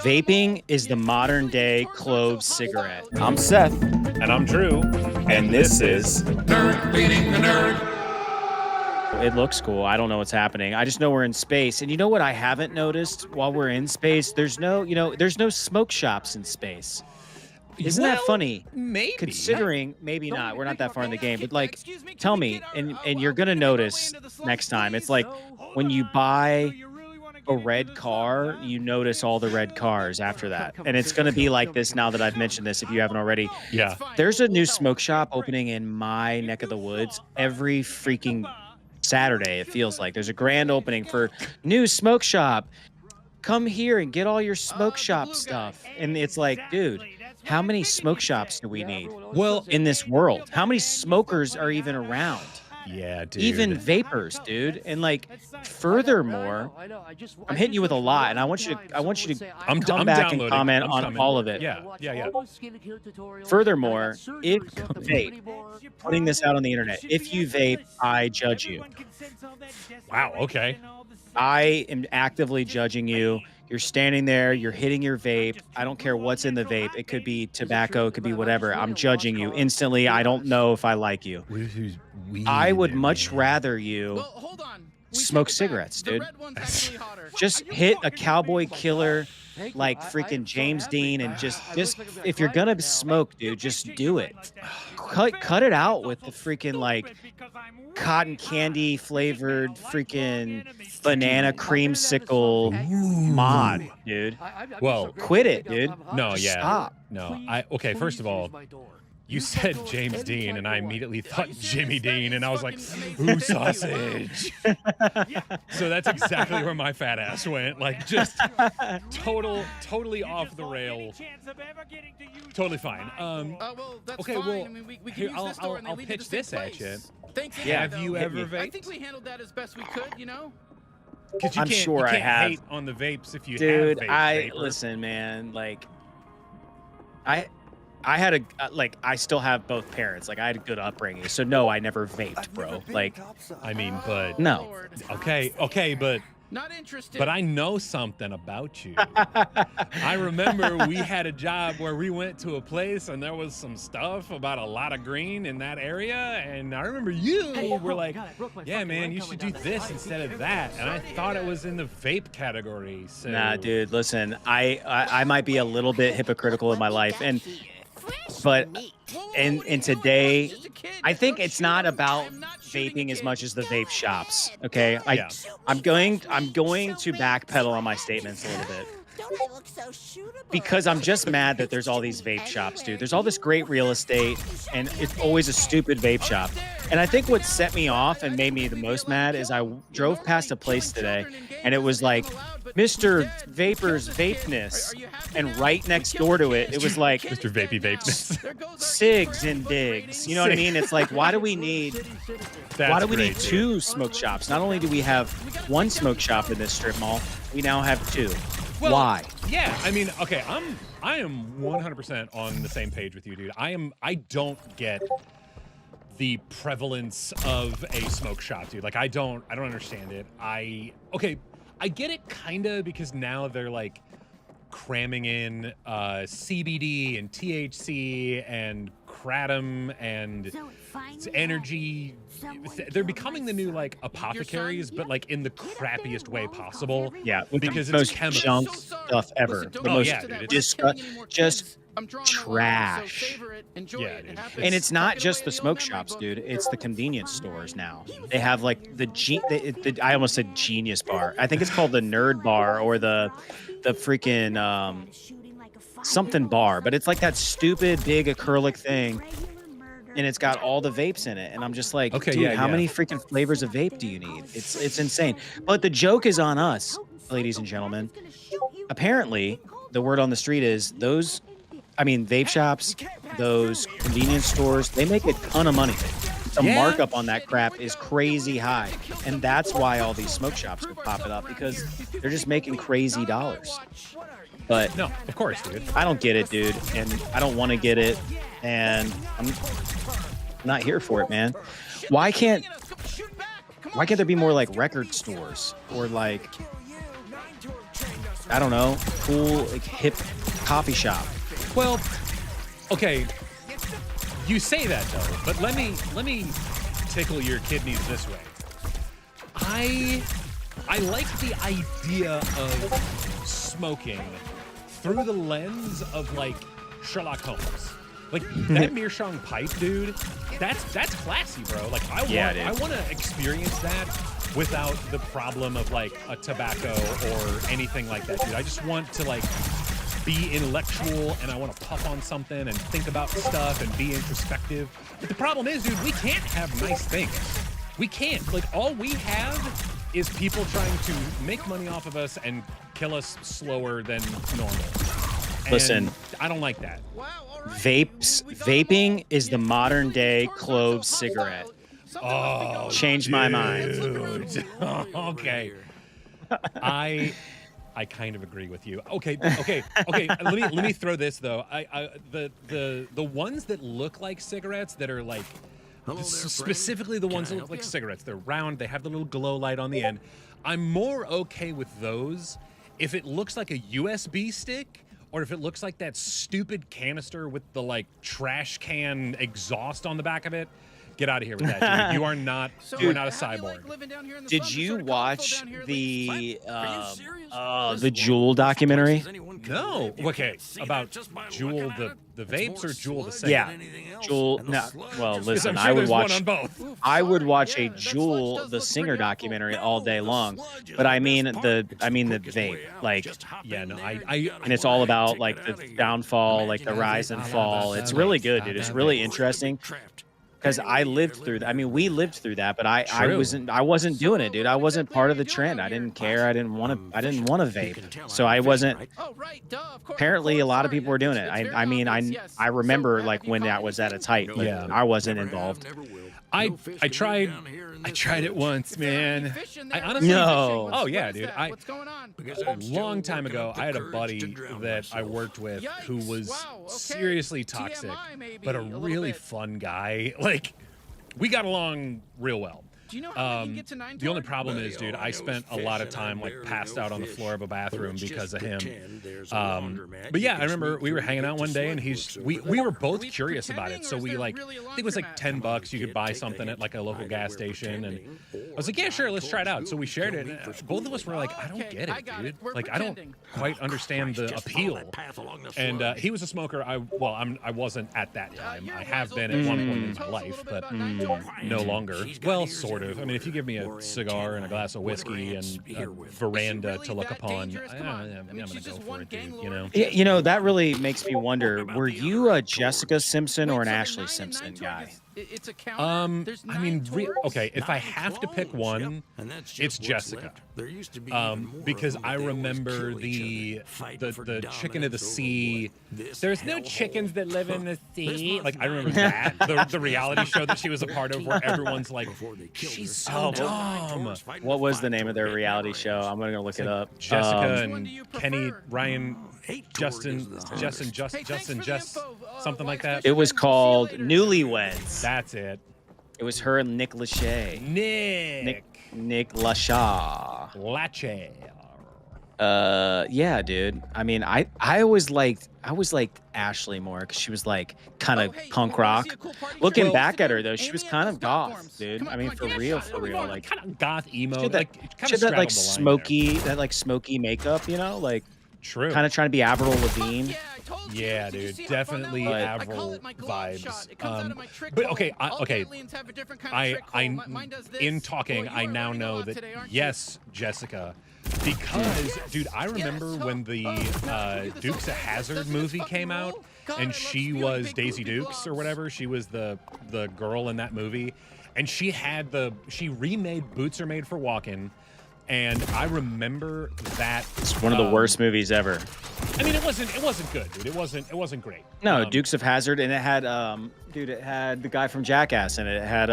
Vaping is the modern day clove cigarette. I'm Seth. And I'm Drew. And this is Nerd Feeding the Nerd. It looks cool. I don't know what's happening. I just know we're in space. And you know what I haven't noticed while we're in space? There's no smoke shops in space. Isn't that funny? Maybe. Considering, maybe not. We're not that far in the game. But like, tell me, and you're going to notice next time. It's like when you buy a red car, you notice all the red cars after that. And it's going to be like this now that I've mentioned this, if you haven't already. Yeah. There's a new smoke shop opening in my neck of the woods every freaking Saturday. It feels like there's a grand opening for new smoke shop. Come here and get all your smoke shop stuff. And it's like, dude, how many smoke shops do we need? Well, in this world, how many smokers are even around? Yeah, dude. Even vapors, dude. And like, furthermore, I'm hitting you with a lot, and I want you to come back and comment on all of it. Yeah. Furthermore, if you vape, putting this out on the internet, if you vape, I judge you. Wow. Okay. I am actively judging you. You're standing there, you're hitting your vape. I don't care what's in the vape. It could be tobacco, it could be whatever. I'm judging you instantly. I don't know if I like you. I would much rather you smoke cigarettes, dude. Just hit a cowboy killer like freaking James Dean and just if you're gonna smoke, dude, just do it. Cut it out with the freaking like cotton candy flavored freaking banana creamsicle mod, dude. Well, quit it, dude. No, yeah. Stop. No, okay, first of all, you said James Dean, and I immediately thought Jimmy Dean, and I was like, ooh, sausage. So that's exactly where my fat ass went. Like, just totally off the rail. Totally fine. Okay, well, here, I'll pitch this at you. Yeah. Have you ever vaped? I think we handled that as best we could, you know? Because you I'm can't, sure you I can't have. hate on the vapes if you Dude, have vapes. listen, man, like I had I still have both parents. Like I had a good upbringing. So no, I never vaped, bro. Like I mean, but no. Okay, but Not interested. But I know something about you. I remember we had a job where we went to a place and there was some stuff about a lot of green in that area. And I remember you were like, yeah, man, you should do this instead of that. And I thought it was in the vape category. So. Nah, dude, listen, I might be a little bit hypocritical in my life. But today, I think it's not about vaping as much as the vape shops. Okay, I'm going to backpedal on my statements a little bit because I'm just mad that there's all these vape shops, dude. There's all this great real estate, and it's always a stupid vape shop. And I think what set me off and made me the most mad is I drove past a place today, and it was like Mr. Vapor's Vapeness, and right next door to it, it was like Mr. Vapey Vapeness. Cigs and digs. You know what I mean? It's like, why do we need two smoke shops? Not only do we have one smoke shop in this strip mall, we now have two. Well, why? Yeah, I mean, okay, I am 100% on the same page with you, dude. I don't get the prevalence of a smoke shop, dude. Like I don't understand it. I get it kinda because now they're like cramming in CBD and THC and kratom and energy. They're becoming the new like apothecaries, but like in the crappiest way possible. Yeah, because the most it's chemical junk stuff ever. The most just trash. Yeah, dude. And it's not just the smoke shops, dude. It's the convenience stores now. They have like I almost said Genius Bar. I think it's called the Nerd Bar or the freaking something bar. But it's like that stupid big acrylic thing, and it's got all the vapes in it. And I'm just like, okay, dude, how many freaking flavors of vape do you need? It's insane. But the joke is on us, ladies and gentlemen. Apparently, the word on the street is vape shops, those convenience stores, they make a ton of money. The markup on that crap is crazy high. And that's why all these smoke shops are popping up, because they're just making crazy dollars. But no, of course, dude. I don't get it, dude. And I don't want to get it. And I'm not here for it, man. Why can't there be more like record stores or like I don't know, cool, like hip coffee shop. Well, okay. You say that though, but let me tickle your kidneys this way. I like the idea of smoking through the lens of like Sherlock Holmes. Like that meerschaum pipe, dude. That's classy, bro. Like I want to experience that without the problem of like a tobacco or anything like that, dude. I just want to like be intellectual, and I want to puff on something and think about stuff and be introspective. But the problem is, dude, we can't have nice things. We can't. Like all we have is people trying to make money off of us and kill us slower than normal. And Listen, I don't like that. Vaping is the modern day clove cigarette. Oh, Changed my mind. dude. Okay. I kind of agree with you. Okay. Let me throw this though. The ones that look like cigarettes that are like specifically the ones that look like cigarettes. They're round. They have the little glow light on the end. I'm more okay with those if it looks like a USB stick or if it looks like that stupid canister with the like trash can exhaust on the back of it. Get out of here with that, dude. You are not a cyborg. Did you watch the Juul documentary? No. Okay. About Juul the vapes or Juul the singer? Yeah. Juul. No. Well, listen, I'm sure I would there's watch. one on both. I would watch a Juul the singer documentary all day long, but I mean the vape, like, Yeah, no, and it's all about like the downfall, like the rise and fall. It's really good, dude. It's really interesting. Because I lived through that. I mean, we lived through that, but I wasn't doing it, dude. I wasn't part of the trend. I didn't care. I didn't want to vape. So I wasn't. Apparently, a lot of people were doing it. I mean, I remember like when that was at its height, but I wasn't involved. I tried it once, man. I honestly Oh yeah, dude. A long time ago, I had a buddy that I worked with who was seriously toxic, but a really fun guy. Like, we got along real well. Do you know how we can get to 9 The only problem is, dude, I spent a lot of time like passed out on the floor of a bathroom because of him. But yeah, I remember we were hanging out one day and we were both curious about it. So we like, I think it was like $10. You could buy something at like a local gas station. And I was like, yeah, sure, let's try it out. So we shared it. And both of us were like, I don't get it, dude. Like, I don't quite understand the appeal. And he was a smoker. I wasn't at that time. I have been at one point in my life, but no longer. Well, sort of. I mean, if you give me a cigar and a glass of whiskey and a veranda to look upon, I'm going to go for it, dude, you know? You know, that really makes me wonder, were you a Jessica Simpson or an Ashley Simpson guy? I mean, okay, if I have to pick one, it's Jessica. Because I remember the chicken of the sea. There's no chickens that live in the sea. Like, I remember that. The reality show that she was a part of where everyone's like, she's so dumb. What was the name of their reality show? I'm going to look it up. Jessica and Kenny, Ryan, Justin, something like that. It was called Newlyweds. That's it. It was her and Nick Lachey. Nick Lachey. Yeah, dude. I mean, I always liked Ashley more because she was like kind of punk rock. Looking back at her though, she was kind of goth, dude. I mean, for real, like kind of goth emo. She had that like smoky makeup, you know, like. True. Kind of trying to be Avril Lavigne. Yeah, dude, definitely Avril vibes. But okay, in talking, I now know that yes, Jessica, because dude, I remember when the Dukes of Hazzard movie came out, and she was Daisy Dukes or whatever. She was the girl in that movie, and she remade Boots Are Made for Walking. And I remember that it's one of the worst movies ever. I mean, it wasn't good, dude. It wasn't great. No, Dukes of Hazzard, and it had it had the guy from Jackass, and it had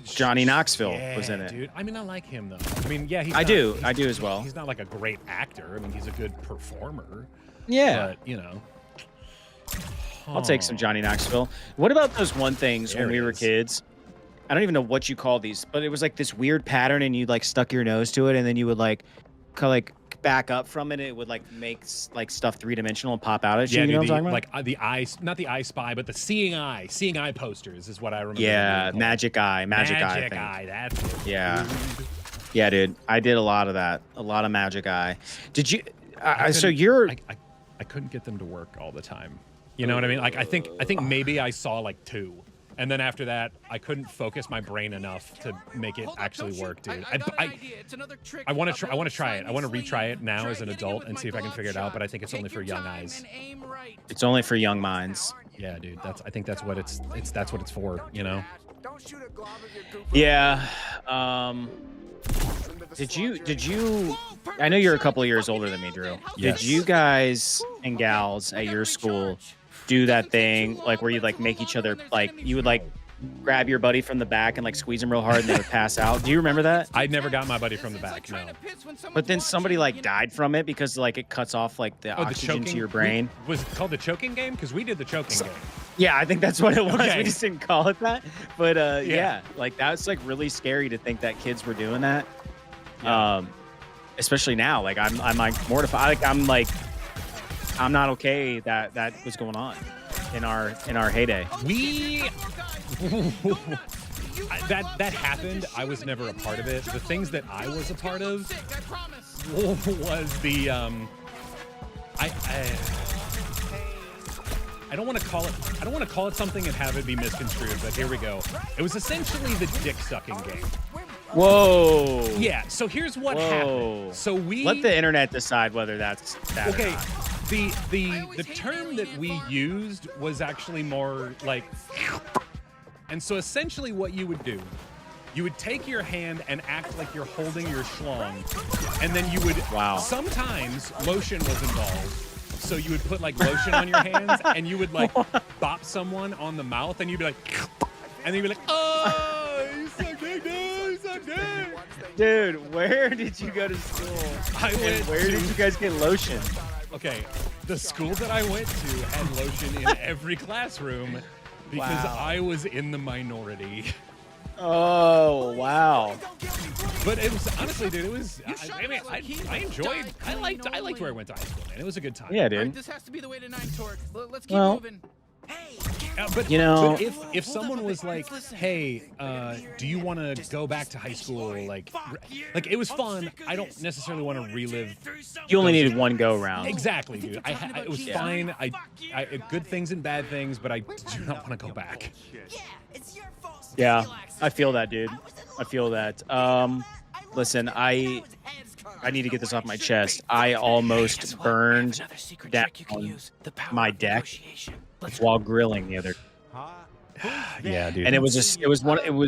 Johnny Knoxville was in it. Dude. I mean, I like him though. I mean, yeah, I do as well. He's not like a great actor. I mean, he's a good performer. Yeah, but you know, I'll take some Johnny Knoxville. What about those one things when we were kids? I don't even know what you call these, but it was like this weird pattern, and you like stuck your nose to it, and then you would like kind of like look back up from it, it would like make like stuff three-dimensional and pop out at you. Yeah, You know dude, what I'm talking about? like the eye, not the I Spy, but the seeing eye posters is what I remember. Yeah, magic eye. I think. That's it. Yeah. Yeah, dude. I did a lot of that. A lot of magic eye. Did you? So you're. I couldn't get them to work all the time. You know what I mean? Like I think maybe I saw like 2. And then after that, I couldn't focus my brain enough to make it actually work, dude. I want to try. I want to try it. I want to retry it now as an adult and see if I can figure it out. But I think it's only for young eyes. It's only for young minds. Yeah, dude. I think that's what it's that's what it's for. You know. Yeah. Did you? I know you're a couple of years older than me, Drew. Yes. Did you guys and gals at your school do that thing like where you like make each other like you would like grab your buddy from the back and like squeeze him real hard and they would pass out? Do you remember that? I never got my buddy from the back. No. But then somebody like died from it because like it cuts off like the oxygen to your brain. Was it called the choking game? Because we did the choking game. Yeah, I think that's what it was. Okay. We just didn't call it that. But yeah, like that's like really scary to think that kids were doing that. Yeah. Especially now, like I'm like mortified. Like I'm not okay that was going on in our heyday. That happened. I was never a part of it. The things that I was a part of was the I don't want to call it something and have it be misconstrued, but here we go. It was essentially the dick sucking game. Whoa. Yeah, so here's what happened. So we let the internet decide whether that's that okay. or not. The term that we used was actually more like, and so essentially what you would do, you would take your hand and act like you're holding your schlong, and then you would, sometimes lotion was involved, so you would put like lotion on your hands, and you would like bop someone on the mouth, and you'd be like, and then you'd be like, oh, you suck dick, dude, you suck dick. Dude, where did you go to school? Where did you guys get lotion? Okay, the school that I went to had lotion in every classroom because I was in the minority. Oh, wow. But it was honestly, dude, it was. I mean, I enjoyed. I liked where I went to high school, man. It was a good time. Yeah, dude. This has to be the way to 9 Torque. Let's keep moving. But you know, but if someone was like, "Hey, do you want to go back to high school?" Like it was fun. I don't necessarily want to relive. You only needed one go round. Exactly, dude. It was fine. I good things and bad things, but I do not want to go back. Yeah, I feel that, dude. I feel that. Listen, I need to get this off my chest. I almost burned down my deck while grilling the other. Yeah, dude. And it was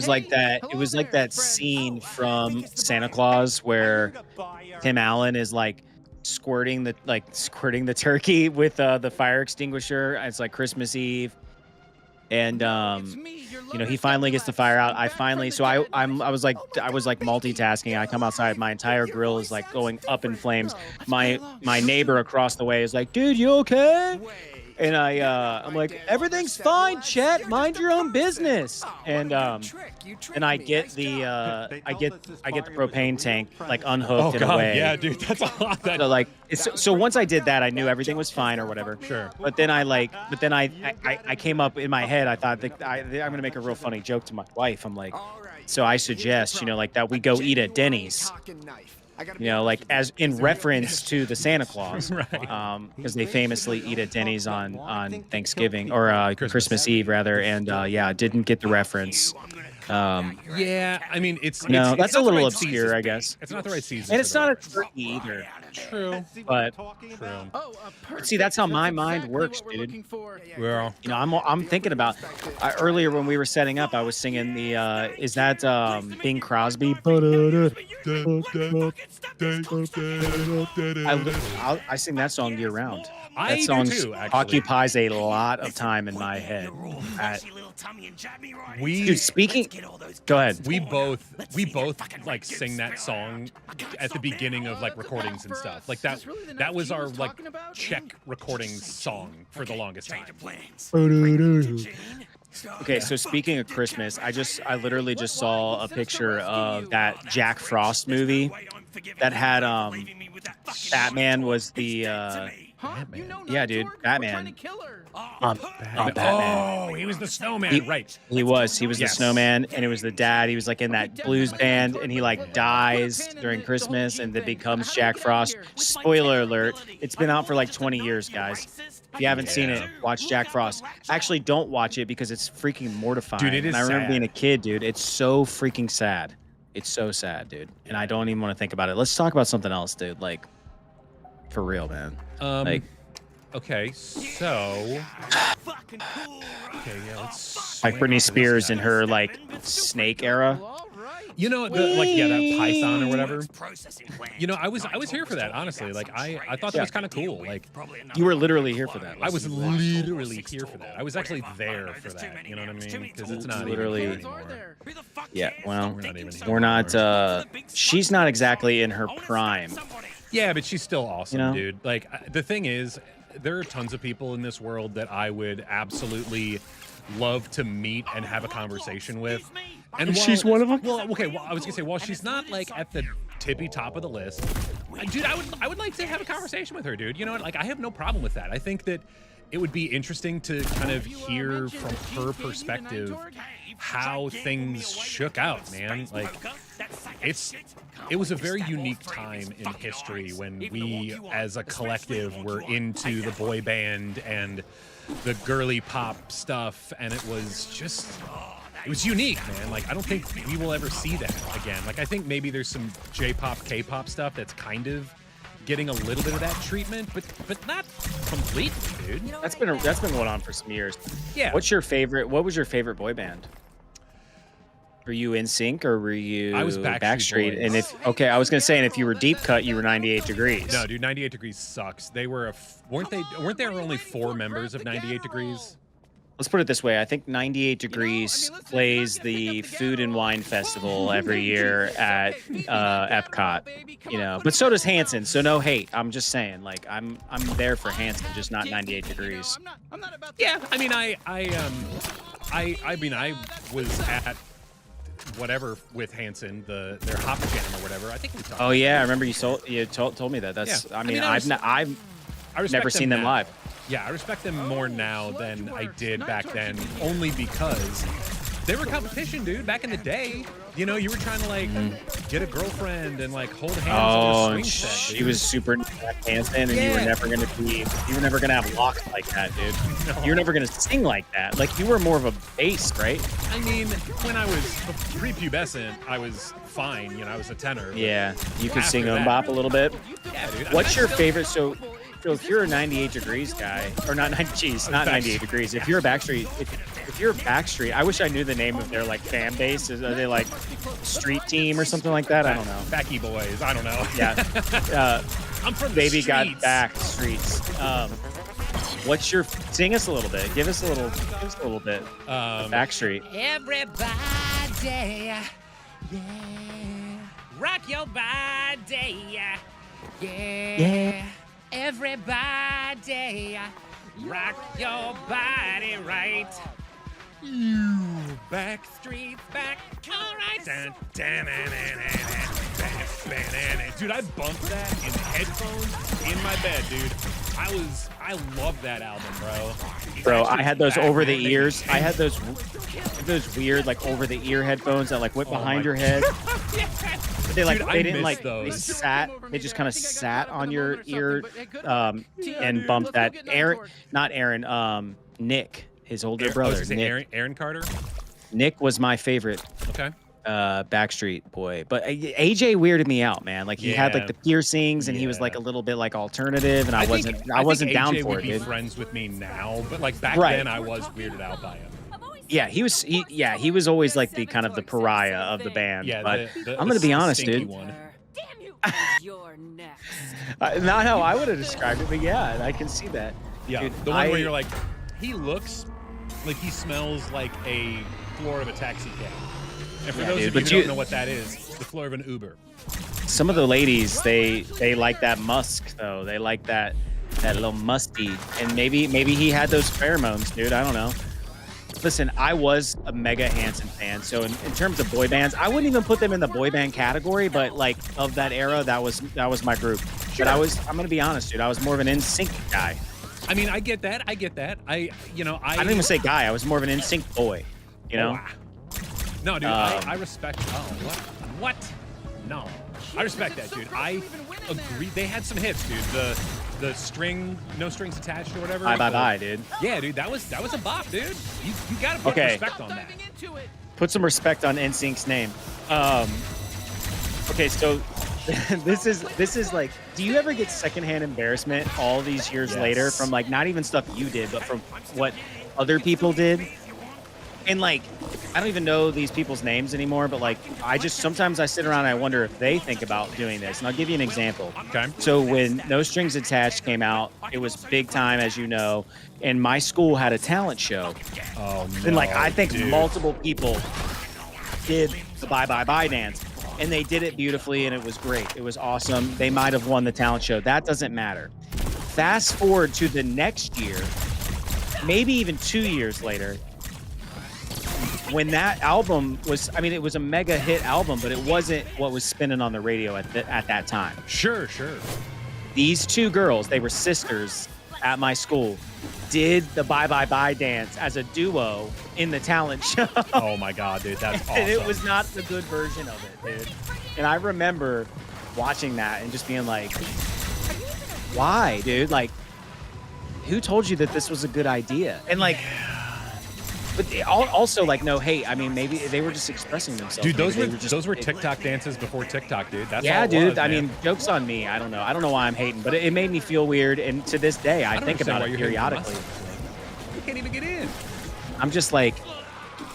like that scene from Santa Claus where Tim Allen is like squirting the turkey with the fire extinguisher. It's like Christmas Eve. And he finally gets the fire out. I was like multitasking. I come outside, my entire grill is like going up in flames. My neighbor across the way is like, "Dude, you okay?" And I'm like, "Everything's fine, Chet. Mind your own business." And I get the propane tank like unhooked in a way. Yeah, dude, that's a lot. So once I did that, I knew everything was fine or whatever. Sure. But then I came up in my head. I thought that I'm gonna make a real funny joke to my wife. I'm like, so I suggest that we go eat at Denny's. Like as in reference to the Santa Claus, right? Because they famously eat at Denny's on Thanksgiving or Christmas Eve rather, and didn't get the reference. Yeah, I mean it's that's a little right obscure, season. I guess. It's not the right season, and it's not a turkey either. True, but True. See, that's how my mind works, dude. Well, I'm thinking about earlier when we were setting up. I was singing the is that Bing Crosby? I sing that song year round. That song occupies a lot of time in my head. Dude, speaking. Go ahead. We both like sing that song at the beginning of like recordings and stuff. Like that was our like check recording song for the longest time. Okay, so speaking of Christmas, I literally just saw a picture of that Jack Frost movie that had Batman was the Huh? You know yeah, Night dude, Torque? We're Batman. trying to kill her. Batman. Oh, he was the snowman, He- right? He was the Yes. snowman, and it was the dad. He was like in that blues band, and he like dies during Christmas, and then becomes Jack Frost. Spoiler alert! It's been out for like 20 years, guys. If you haven't seen it, watch Jack Frost. Actually, don't watch it because it's freaking mortifying. Dude, it is And I remember sad. being a kid, dude. It's so freaking sad. It's so sad, dude. And I don't even want to think about it. Let's talk about something else, dude. Like, for real, man. Like, Okay, so. Okay, yeah, let's. like swing Britney off of Spears this in guy. her like snake era. All right. You know, that Python or whatever. You know, I was here for that, honestly. Like, I thought that was kind of cool. Like, You were literally here for that. I was literally here for that. I was actually there for that. You know what I mean? Because it's not Literally. even Kids are anymore. there. Yeah, well, We're not even here we're not. anymore. She's not exactly in her prime. Yeah, but she's still awesome, You know? dude. Like, the thing is, there are tons of people in this world that I would absolutely love to meet and have a conversation with. And She's one of them? Well, okay. Well, I was gonna say, while she's not like at the tippy top of the list, dude, I would like to have a conversation with her, dude. You know what? Like, I have no problem with that. I think that it would be interesting to kind of hear from her perspective how things shook out, man. Like, it was a very unique time in history when we as a collective were into the boy band and the girly pop stuff, and it was unique, man. Like, I don't think we will ever see that again. Like, I think maybe there's some J-pop, K-pop stuff that's kind of getting a little bit of that treatment, but not completely, dude. That's been going on for some years. Yeah. What was your favorite boy band? Were you NSYNC or were you I was Backstreet Boys. And I was gonna say, and if you were deep cut, you were 98 Degrees. No, dude, 98 Degrees sucks. They were weren't there only 4 members of 98 Degrees? Let's put it this way. I think 98 Degrees plays the Food and Wine Festival every year at Epcot. You know, but so does Hanson. So no hate. I'm just saying, like, I'm there for Hanson, just not 98 Degrees. I'm not about Yeah, I mean, I was at whatever with Hanson, their Hop Jam or whatever. I think we talked. Oh yeah, I remember you told me that. That's. Yeah. I mean, I I've respect never seen them now. live. Yeah, I respect them more now than I did back then, only because they were competition, dude. Back in the day, you know, you were trying to like get a girlfriend and like hold hands Oh, in a and swing set. she dude. was super Hanson, and you were never gonna have locks like that, dude. No. You were never gonna sing like that. Like, you were more of a bass, right? I mean, when I was prepubescent, I was fine. You know, I was a tenor. but Yeah, you could After sing that- bop a little bit. Yeah, dude. What's I your still- favorite? So if you're a 98 Degrees guy, or not 98 Degrees. If you're a Backstreet, if you're a Backstreet, I wish I knew the name of their like fan base. Are they like Street Team or something like that? I don't know. Backy Boys. I don't know. Yeah, I'm from the Baby streets. Got Back Streets. What's your? Sing us a little bit. Give us a little bit. Backstreet. Everybody, yeah, rock your body, yeah. Everybody, rock your body right. You Backstreet back, all right. Dun, dun, dun, dun, dun, dun. Dude, I bumped that in headphones in my bed, dude. I love that album, bro. Bro, I had those over the Back, man. ears. I had those weird like over the ear headphones that like went behind my your head. They like Dude, I they didn't miss like those. they just kind of sat on your ear and bumped that. Nick, his older I was brother. gonna say Nick. Aaron Carter. Nick was my favorite Okay. Backstreet boy, but AJ weirded me out, man. Like, he had like Yeah. the piercings, and he was like Yeah. a little bit like alternative, and I think wasn't down AJ for would it, be dude. friends with me now, but like back Right. then I was weirded out by him. Yeah, he was always like the kind of the pariah of the band. Yeah, but the I'm gonna be honest, stinky dude. one. Damn you! You're next. Not how I would have described it, but yeah, I can see that. Yeah, Dude, the one where you're like, he looks like he smells like a floor of a taxi cab. And for Yeah, those dude, of you but who you- don't know what that is, the floor of an Uber. Some of the ladies, they like that musk though. They like that little musty, and maybe he had those pheromones, dude. I don't know. Listen, I was a mega Hanson fan, so in terms of boy bands, I wouldn't even put them in the boy band category, but like of that era, that was my group. Sure. But I'm gonna be honest, dude, I was more of an NSYNC guy. I mean, I get that. I get that. I don't even say guy. I was more of an NSYNC boy. You know? Oh, wow. No, dude, I respect. Oh, what? No, I respect that, dude. I agree. They had some hits, dude. The string, no strings attached or whatever. Bye, dude. Yeah, dude, that was a bop, dude. You gotta put respect on that. Put some respect on NSYNC's name. Okay, so this is like, do you ever get secondhand embarrassment all these years later from like not even stuff you did, but from what other people did? And like, I don't even know these people's names anymore, but like, sometimes I sit around and I wonder if they think about doing this. And I'll give you an example. Okay. So when No Strings Attached came out, it was big time, as you know, and my school had a talent show. Oh, no, And like, I think dude. multiple people did the Bye Bye Bye dance, and they did it beautifully, and it was great. It was awesome. They might have won the talent show. That doesn't matter. Fast forward to the next year, maybe even 2 years later, when that album was, I mean, it was a mega hit album, but it wasn't what was spinning on the radio at that time. Sure. These two girls, they were sisters at my school, did the Bye Bye Bye dance as a duo in the talent show. Oh my God, dude, that's awesome. And it was not the good version of it, dude. And I remember watching that and just being like, why, dude? Like, who told you that this was a good idea? And like, but also like, no hate. I mean, maybe they were just expressing themselves. Dude, Maybe those were TikTok dances before TikTok, dude. That's yeah, all it dude. was, I man. mean, joke's on me. I don't know why I'm hating, but it made me feel weird. And to this day, I don't think understand about why it you're hating periodically. us. You can't even get in. I'm just like,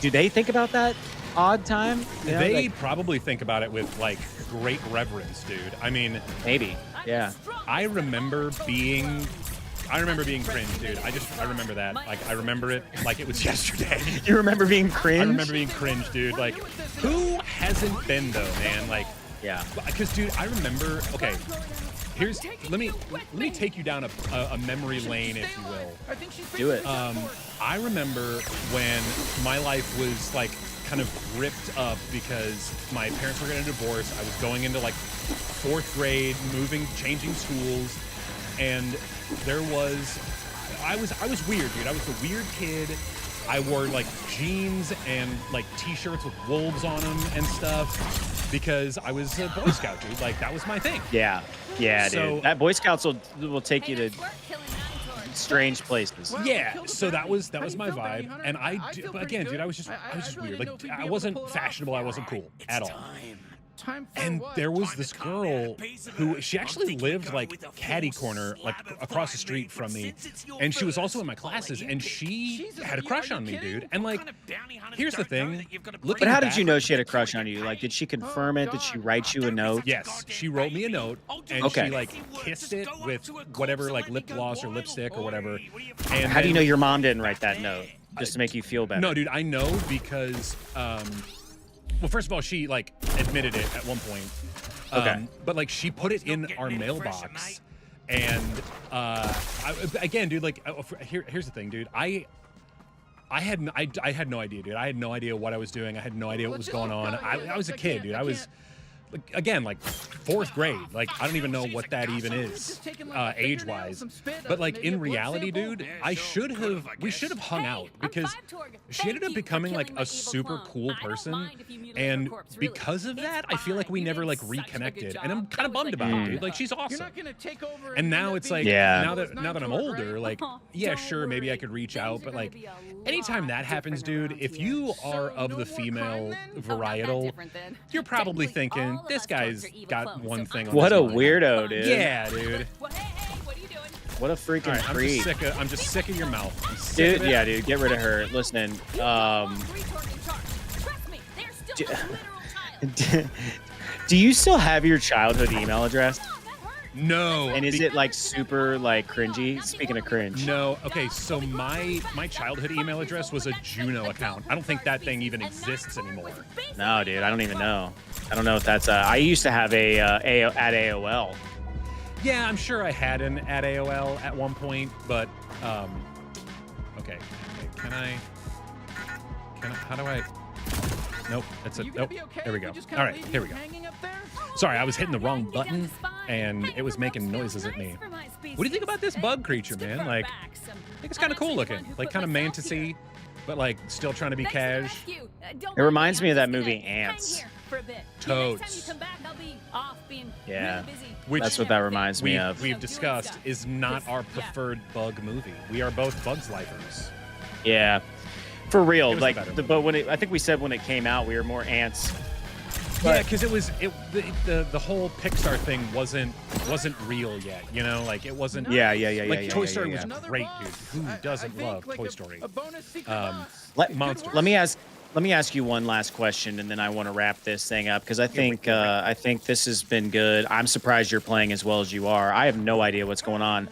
do they think about that odd time? You know, They like, probably think about it with like great reverence, dude. I mean, maybe. Yeah. I remember being cringe, dude. I remember that. Like, I remember it like it was yesterday. You remember being cringe? I remember being cringe, dude. Like, who hasn't been though, man? Like, Yeah. because, dude, I remember. Okay, let me take you down a memory lane, if you will. Do it. I remember when my life was like kind of ripped up because my parents were getting a divorce. I was going into like 4th grade, changing schools, and I was weird, dude. I was a weird kid. I wore like jeans and like t-shirts with wolves on them and stuff because I was a Boy Scout, dude. Like, that was my thing. Yeah, So- dude. That Boy Scouts will take you to strange places. Yeah, so that was my vibe, and again, dude, I was just weird. Like, I wasn't fashionable, I wasn't cool at all. And there was this girl who, she actually lived like catty corner, like across the street from me, and she was also in my classes, and she had a crush on me, dude. And like, here's the thing. But how did you know she had a crush on you? Like, did she confirm it? Did she write you a note? Yes, she wrote me a note, and Okay. she like kissed it with whatever, like lip gloss or lipstick or whatever. And How do you then- know your mom didn't write that note just to make you feel better? No, dude, I know because, well, first of all, she like admitted it at one point. Okay. But like, she put it in our mailbox, and again, dude, like, here's the thing, dude. I had no idea, dude. I had no idea what I was doing. I had no idea what was going on. I was a kid, dude. I was, like, again, like 4th grade. Like, I don't even know what that even is, age-wise. But like, in reality, dude, we should have hung out because she ended up becoming like a super cool person, and because of that, I feel like we never like reconnected, and I'm kind of bummed about it, dude. Like, she's awesome. And now it's like, Yeah. now that I'm older, like, yeah, sure, maybe I could reach out, but like, anytime that happens, dude, if you are of the female varietal, you're probably thinking, this guy's got one thing on What his a mind. weirdo, dude. Yeah, dude. What a freaking All right, creep. I'm just sick of your mouth. I'm sick Dude, of it. yeah, dude, get rid of her. Listen, do you still have your childhood email address? No. And is it like super like cringy? Speaking of cringe. No. Okay, so my childhood email address was a Juno account. I don't think that thing even exists anymore. No, dude, I don't even know. I don't know if that's I used to have a at AOL. Yeah, I'm sure I had an at AOL at one point, but okay. Can I? How do I? Nope. That's it. You Nope. gonna be okay? There we go. Just kinda All right. leave Here you we go. hanging up there? Sorry, I was hitting the wrong button, and it was making noises at me. What do you think about this bug creature, man? Like, I think it's kind of cool looking. Like, kind of mantisy, but like still trying to be cash. It reminds me of that movie Ants. Toads. Yeah. Which That's what that reminds me of. we've discussed is not our preferred bug movie. We are both bugs lifers. Yeah. For real. was Like, better. but when I think we said when it came out, we were more ants. Yeah, because the whole Pixar thing wasn't real yet. You know, like it wasn't. Yeah. Like Toy Story was Another great, boss. dude. Who I doesn't think, love like, Toy Story? A bonus secret boss. Monsters. Let me ask you one last question, and then I want to wrap this thing up because I think this has been good. I'm surprised you're playing as well as you are. I have no idea what's going on.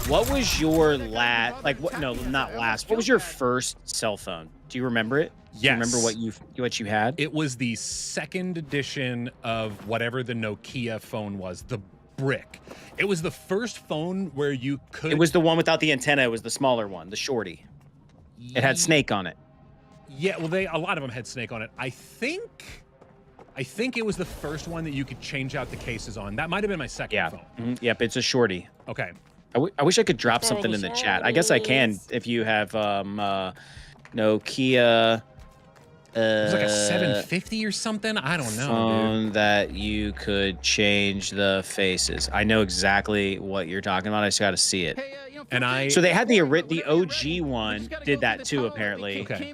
What was your last? Like, what? No, not last. What was your first cell phone? Do you remember it? Do you remember what you had? It was the second edition of whatever the Nokia phone was, the brick. It was the first phone where you could. It was the one without the antenna. It was the smaller one, the shorty. It had Snake on it. Yeah, well, a lot of them had Snake on it. I think it was the first one that you could change out the cases on. That might have been my second phone. Mhm. Yep, it's a shorty. Okay. I wish I could drop something in the chat. I guess I can if you have Nokia. It was like a 750 or something. I don't know, Phone dude. that you could change the faces. I know exactly what you're talking about. I just got to see it. Hey, And So they had the OG one did that too apparently, Okay.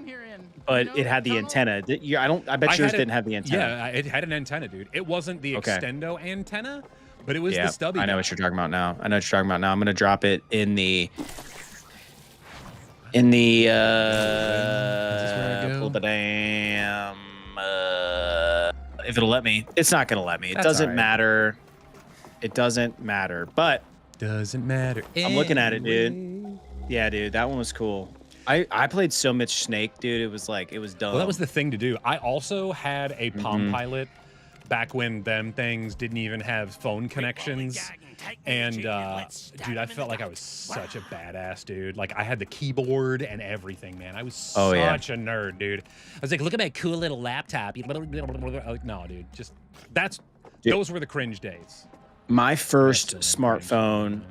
but it had the antenna. I bet yours didn't have the antenna. Yeah, it had an antenna, dude. It wasn't the Okay. extendo antenna, but it was Yeah, the stubby. I know guy. what you're talking about now. I'm gonna drop it in the pull the damn if it'll let me. It's not gonna let me. It That's doesn't all right. matter. It doesn't matter. But Doesn't matter. I'm looking at it, dude. anyway. yeah, dude, that one was cool. I played so much Snake, dude. It was dumb. Well, that was the thing to do. I also had a Palm Pilot back when them things didn't even have phone connections. And dude, I felt like I was such a badass, dude. Like I had the keyboard and everything, man. I was such a nerd, dude. I was like, look at my cool little laptop. Like, no, dude, just those were the cringe days. My first smartphone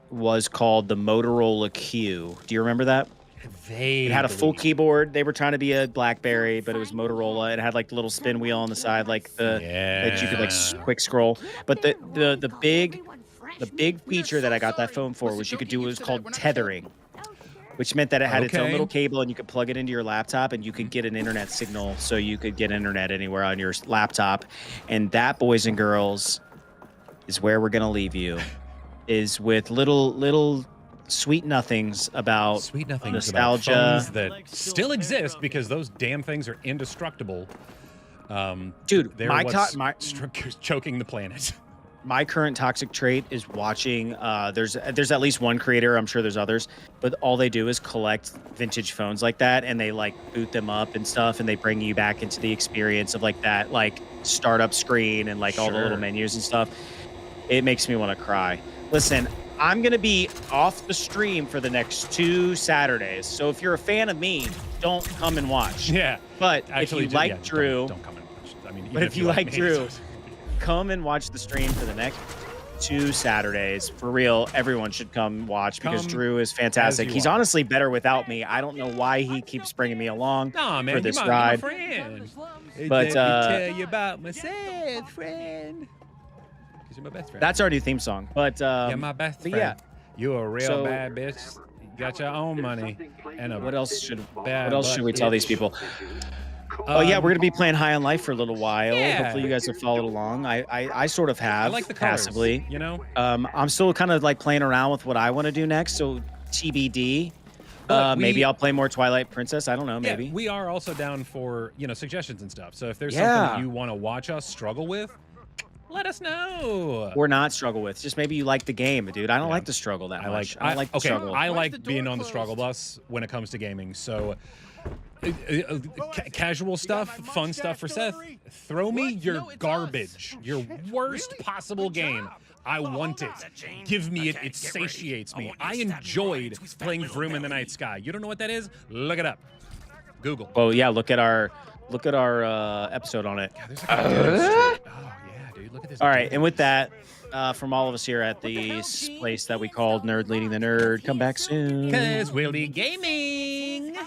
was called the Motorola Q. Do you remember that? It had a full keyboard. They were trying to be a BlackBerry, but it was Motorola. It had like the little spin wheel on the side, like that you could like quick scroll. But the big feature that I got that phone for was you could do what was called tethering, which meant that it had its own little cable and you could plug it into your laptop and you could get an internet signal, so you could get internet anywhere on your laptop. And that, boys and girls, is where we're gonna leave you, is with little sweet nothings about nostalgia about phones that still exist because those damn things are indestructible. Dude, they're choking the planet. My current toxic trait is watching. There's at least one creator. I'm sure there's others, but all they do is collect vintage phones like that, and they like boot them up and stuff, and they bring you back into the experience of like that like startup screen and like all the little menus and stuff. It makes me want to cry. Listen, I'm going to be off the stream for the next 2 Saturdays. So if you're a fan of me, don't come and watch. Yeah. But Actually, if you like Drew, don't come and watch. I mean, but if you like me, Drew, come and watch the stream for the next 2 Saturdays. For real, everyone should come watch because Drew is fantastic. He's honestly better without me. I don't know why he keeps bringing me along for this ride. Friend. But Let me tell you about myself, friend. Because you're my best friend. That's our new theme song. But you're my best friend. Yeah. You're a real bad bitch. You got your own money. And what else should we we tell these people? Oh yeah, we're gonna be playing High on Life for a little while. Yeah. Hopefully you guys have followed along. I sort of have. I like the colors, passively. you know. I'm still kind of like playing around with what I want to do next. So TBD. Maybe I'll play more Twilight Princess. I don't know. Maybe. We are also down for suggestions and stuff. So if there's something that you want to watch us struggle with, let us know. Or not struggle with. Just maybe you like the game, dude. I don't like the struggle that much. I don't like the struggle. I like being on the struggle bus when it comes to gaming. So casual stuff, fun stuff for Seth. Throw me your garbage, your worst possible game. I want it. Give me it. It satiates me. I enjoyed playing Vroom in the Night Sky. You don't know what that is? Look it up. Google. Well, yeah. Look at our episode on it. God, there's like a oh yeah, dude. Look at this. All right, and with that, from all of us here at this place that we called Nerd Leading the Nerd, come back soon. Cause we'll be gaming.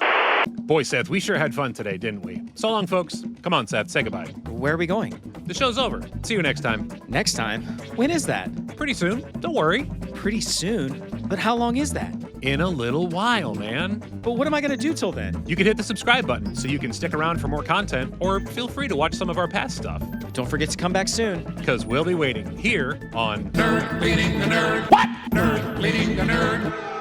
Boy, Seth, we sure had fun today, didn't we? So long, folks. Come on, Seth, say goodbye. Where are we going? The show's over. See you next time. Next time? When is that? Pretty soon. Don't worry. Pretty soon? But how long is that? In a little while, man. But what am I going to do till then? You can hit the subscribe button so you can stick around for more content, or feel free to watch some of our past stuff. Don't forget to come back soon. Because we'll be waiting here on Nerd leading the nerd. What? Nerd leading the nerd.